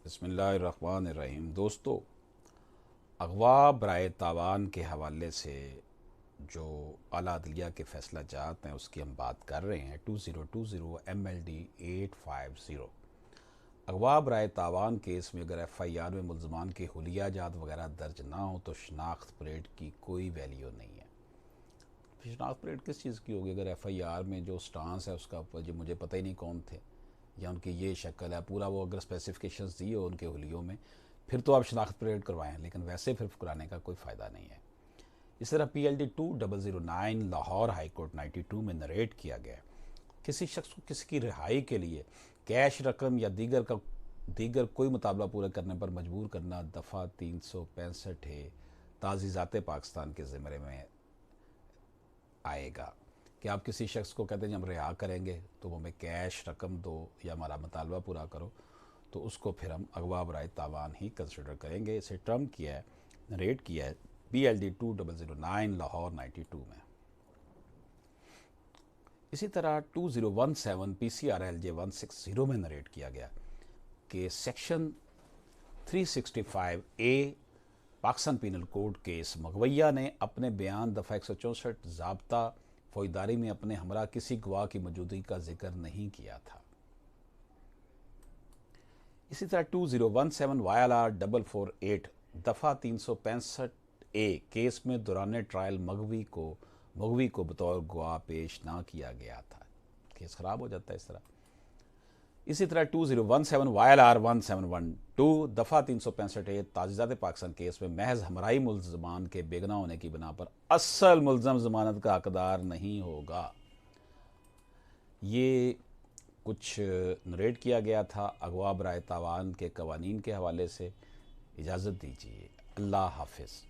بسم اللہ الرحمن الرحیم۔ دوستو، اغوا برائے تاوان کے حوالے سے جو اعلیٰ عدلیہ کے فیصلہ جات ہیں اس کی ہم بات کر رہے ہیں۔ 2020 MLD 850 اغوا برائے تاوان کیس میں اگر FIR میں ملزمان کے حلیہ جات وغیرہ درج نہ ہوں تو شناخت پلیٹ کی کوئی ویلیو نہیں ہے۔ شناخت پلیٹ کس چیز کی ہوگی اگر FIR میں جو سٹانس ہے اس کا جو مجھے پتہ ہی نہیں کون تھے یا ان کی یہ شکل ہے پورا، وہ اگر اسپیسیفکیشنز دی ہو ان کے حلیوں میں پھر تو آپ شناخت پلیٹ کروائیں، لیکن ویسے پھر کرانے کا کوئی فائدہ نہیں ہے۔ اس طرح PLD 2009 لاہور ہائی کورٹ 92 میں نریٹ کیا گیا ہے، کسی شخص کو کسی کی رہائی کے لیے کیش رقم یا دیگر کوئی مطالبہ پورا کرنے پر مجبور کرنا دفعہ 365 ہے تعزیزات پاکستان کے زمرے میں آئے گا کہ آپ کسی شخص کو کہتے ہیں جب ہم رہا کریں گے تو وہ ہمیں کیش رقم دو یا ہمارا مطالبہ پورا کرو، تو اس کو پھر ہم اغوا برائے تاوان ہی کنسیڈر کریں گے۔ اسے ٹرم کیا ہے، نریٹ کیا ہے PLD 2009 لاہور 92 میں۔ اسی طرح 2017 PCRLJ 160 میں نریٹ کیا گیا کہ section 365A Pakistan penal code case مغویہ نے اپنے بیان دفعہ 164 ضابطہ فوجداری میں اپنے ہمراہ کسی گواہ کی موجودگی کا ذکر نہیں کیا تھا۔ اسی طرح 2017 YLR 448 دفعہ 365A کیس میں دوران ٹرائل مغوی کو بطور گواہ پیش نہ کیا گیا تھا، کیس خراب ہو جاتا ہے اس طرح۔ اسی طرح 2017 YLR 1712 دفعہ 365A تعزیزات پاکستان کیس میں محض ہمراہی ملزمان کے بے گناہ ہونے کی بنا پر اصل ملزم ضمانت کا حقدار نہیں ہوگا۔ یہ کچھ نریٹ کیا گیا تھا اغوا برائے تاوان کے قوانین کے حوالے سے۔ اجازت دیجیے، اللہ حافظ۔